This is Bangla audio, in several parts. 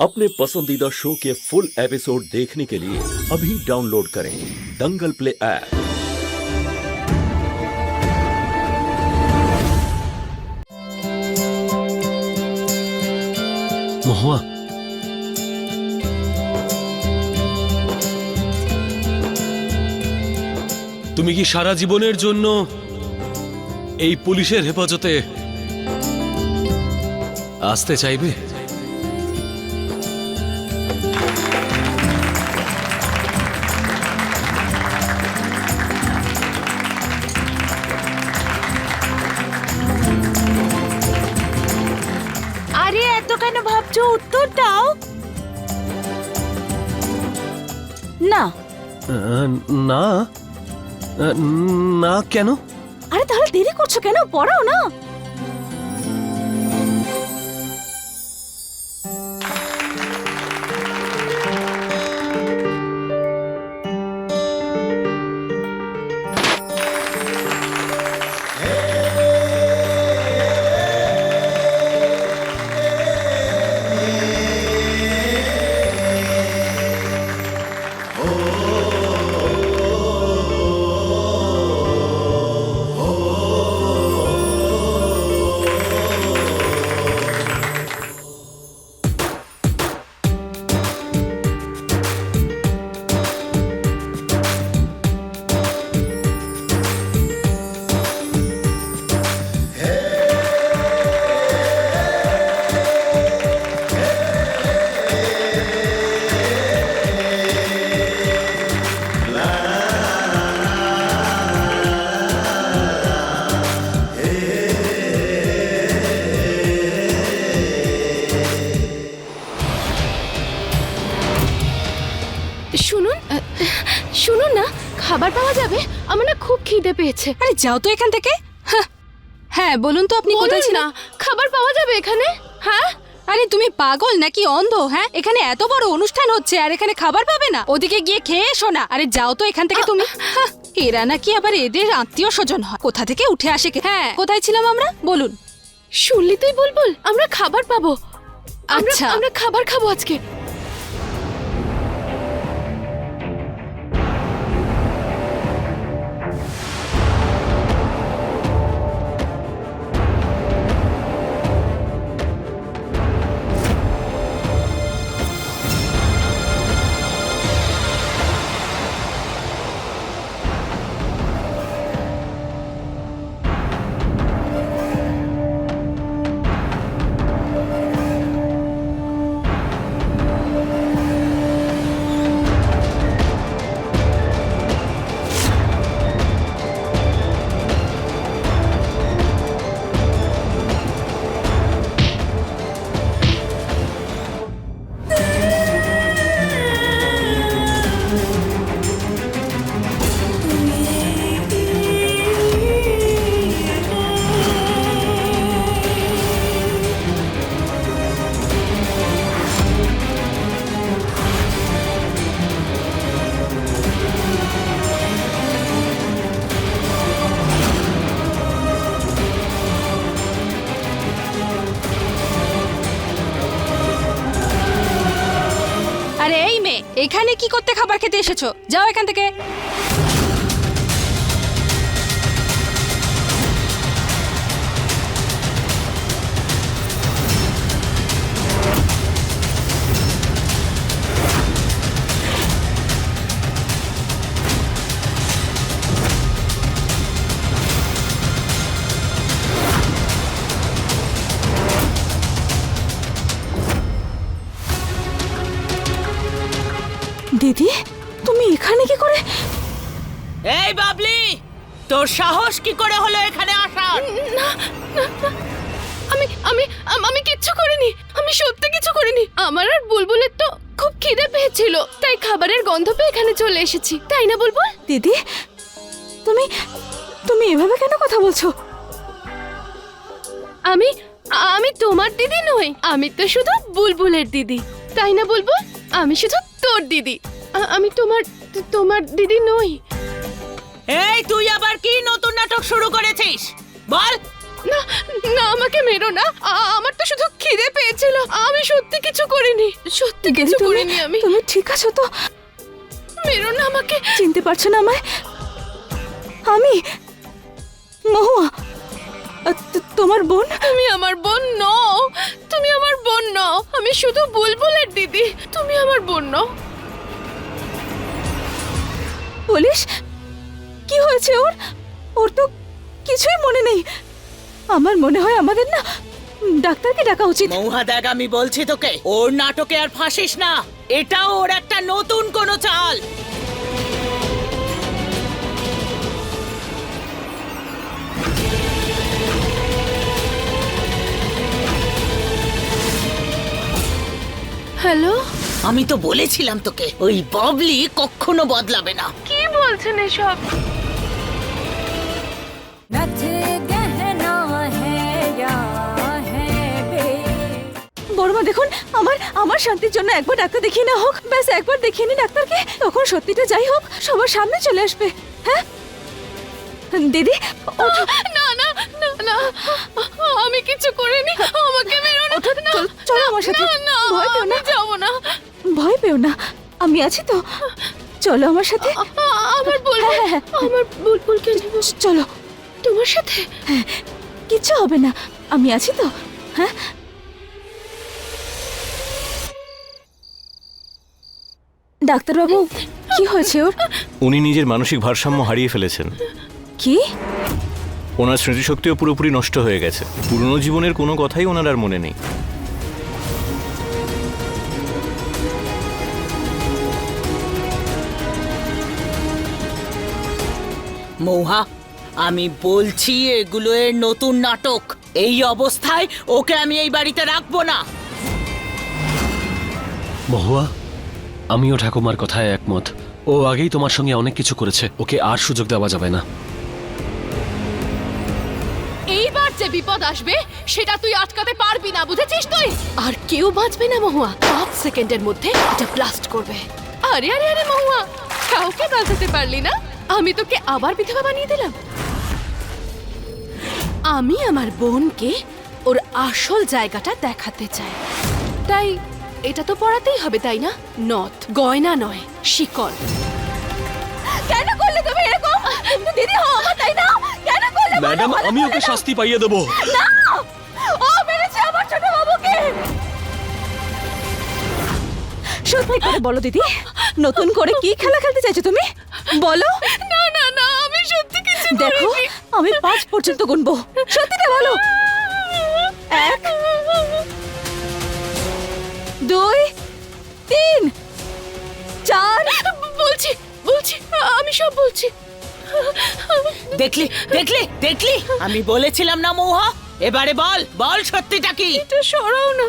अपने पसंदीदा शो के फुल एपिसोड देखने के लिए अभी डाउनलोड करें दंगल प्ले ऐप। মহুয়া, তুমি কি সারা জীবনের জন্য এই পুলিশের হেফাজতে আসতে চাইবে? আরে এত কেন ভাবছো, উত্তর দাও না। না না, কেন? আরে তাহলে দেরি করছো কেন, পড়াও না। শুনুন না, খাবার পাওয়া যাবে? আমার না খুব খিদে পেয়েছে। আরে যাও তো এখান থেকে। হ্যাঁ বলুন তো, আপনি কোথায় বলুন ছিলেন? না, খাবার পাওয়া যাবে এখানে? হ্যাঁ, আরে তুমি পাগল নাকি অন্ধ? হ্যাঁ, এখানে এত বড় অনুষ্ঠান হচ্ছে আর এখানে খাবার পাবে না? ওদিকে গিয়ে খেয়ে এসো না। আরে যাও তো এখান থেকে তুমি। এরা নাকি আবার এদের আত্মীয় স্বজন হয়, কোথা থেকে উঠে আসে হ্যাঁ, কোথায় ছিলাম আমরা বলুন? শুনলি তুই বুলবুল, আমরা খাবার পাবো। আচ্ছা। আমরা খাবার খাবো আজকে। আরে এই মেয়ে, এখানে কি করতে খাবার খেতে এসেছো? যাও এখান থেকে। দিদি, তুমি এখানে কি করে? এই বাবলি, তোর সাহস কি করে হলো এখানে আসার? আমি আমি আমি কিচ্ছু করিনি, আমি সত্যি কিছু করিনি। আমার আর বুলবুলের তো খুব খিদে পেয়েছিল, তাই খাবারের গন্ধ পেয়ে এখানে চলে এসেছি, তাই না বুলবুল? দিদি, তুমি তুমি এভাবে কেন কথা বলছো? আমি আমি তোমার দিদি নই, আমি তো শুধু বুলবুলের দিদি, তাই না বুলবুল? আমি শুধু তোর দিদি, আমি তোমার দিদি নই। এই তুই আবার কি নতুন নাটক শুরু করেছিস? বল, না না আমাকে মেরো না, আমার তো শুধু খিদে পেয়েছিল, আমি সত্যি কিছু করিনি, সত্যি কিছু করিনি আমি। তুমি ঠিক আছো তো? মেরো না আমাকে। চিনতে পারছো না আমায়? আমি মহুয়া, তোমার বোন। তুমি আমার বোন নও, তুমি আমার বোন নও, আমি শুধু বুলবুলের দিদি, তুমি আমার বোন নও। পুলিশ, কি হয়েছে ওর? ওর তো কিছুই মনে নেই। আমার মনে হয় আমাদের না ডাক্তারকে ডাকা উচিত। মৌহা দেখ, আমি বলছি তোকে, ওর নাটকে আর ফাঁসিস না। এটাও ওর একটা নতুন কোনো চাল। হ্যালো, আমি তো বলেছিলাম তোকে, ওই বাবলি কখনো বদলাবে না। কি বলছেন এসব? বড়মা দেখুন, আমার শান্তির জন্য একবার ডাক্তার দেখিয়ে না হোক, ব্যাস একবার দেখিয়ে নি ডাক্তারকে, তখন সত্যিটা যাই হোক সবার সামনে চলে আসবে। হ্যাঁ দিদি, ওঠো। না না না না, আমি কিছু করিনি, আমাকে মেরো না। না, চলো আমার সাথে। না, না, ভয় পেও না, আমি যাবো না। ভয় পেও না, আমি আছি তো। চলো আমার সাথে। আমার বুলবুল, হ্যাঁ, হ্যাঁ, আমার বুলবুলকে নেব। চলো। তোমার সাথে? কিচ্ছু হবে না, আমি আছি তো। হ্যাঁ ডাক্তারবাবু, কি হয়েছে ওর? উনি নিজের মানসিক ভারসাম্য হারিয়ে ফেলেছেন। কি? ওনার স্মৃতিশক্তিও পুরোপুরি নষ্ট হয়ে গেছে। পুরনো জীবনের কোনো কথাই ওনার আর মনে নেই। মৌহা, আমি বলছি এগুলো এর নতুন নাটক। এই অবস্থায় ওকে আমি এই বাড়িতে রাখবো না। মহুয়া, আমিও ঠাকুমার কথায় একমত। ও আগেই তোমার সঙ্গে অনেক কিছু করেছে, ওকে আর সুযোগ দেওয়া যাবে না। এইবার যে বিপদ আসবে সেটা তুই আটকাতে পারবি না, বুঝেছিস তুই? আর কেউ বাঁচবে না মহুয়া, 5 সেকেন্ডের মধ্যে এটা ব্লাস্ট করবে। আরে আরে আরে মহুয়া, কাউকে বাঁচাতে পারলি না, আমি তোকে আবার বিধবা বানিয়ে দিলাম। আমি আমার বোনকে ওর আসল জায়গাটা দেখাতে চাই, তাই এটা তো পড়াতেই হবে, তাই না? নথ, গয়না নয়, শিকল। কেন করলে তুমি এরকম? দিদি হো আমার, তাই না? কেন করলে? ম্যাডাম, আমি ওকে শাস্তি পাইয়ে দেবো। না, ও মেরেছে আমার ছোট বাবুকে। সত্যি করে বলো দিদি, নতুন করে কি খেলা খেলতে চাইছো তুমি? বলো। না না না, আমি সত্যি কিছু দেখো, করিনি। আমি 5 পর্যন্ত গুনবো, সত্যিটা বলো। 1 2 3 4। বলছি বলছি, আমি সব বলছি। দেখলি দেখলি দেখলি, আমি বলেছিলাম না মৌহা। এবারে বল বল সত্যিটা কি? এটা সরাও না,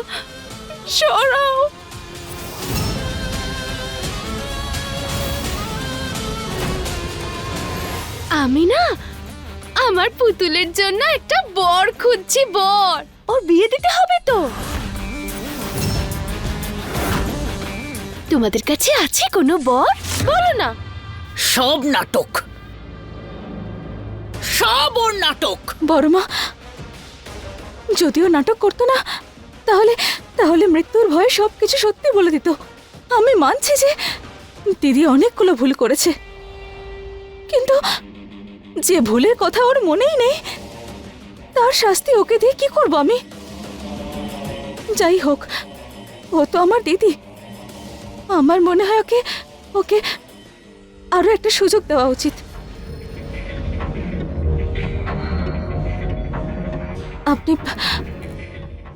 সরাও। আমি না আমার পুতুলের জন্য একটা বর খুঁজছি, বর। ওর বিয়ে দিতে হবে তো। তোমাদের কাছে আছে কোনো বর? বলো না। সব নাটক, সব ওর নাটক। বড়মা, যদিও নাটক করতো না, তাহলে তাহলে মৃত্যুর ভয়ে সবকিছু সত্যি বলে দিত। আমি মানছি যে দিদি অনেকগুলো ভুল করেছে, কিন্তু যে ভুলের কথা ওর মনেই নেই, তার শাস্তি ওকে দিয়ে কি করব আমি? যাই হোক, ও তো আমার দিদি। আমার মনে হয় ওকে ওকে আরো একটা সুযোগ দেওয়া উচিত।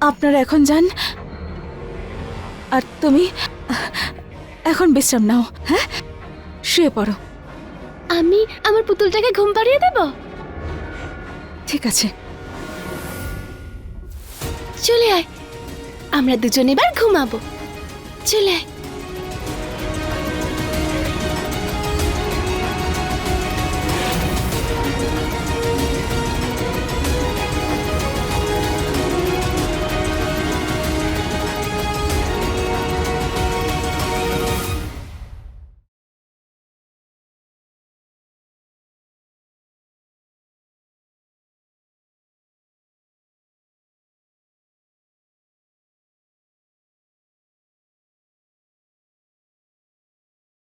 আপনারা এখন যান, আর তুমি এখন বিশ্রাম নাও। হ্যাঁ, শুয়ে পড়ো। আমি আমার পুতুলটাকে ঘুম পাড়িয়ে দেব। ঠিক আছে, চলে আয়, আমরা দুজন এবার ঘুমাবো। চলে আয়।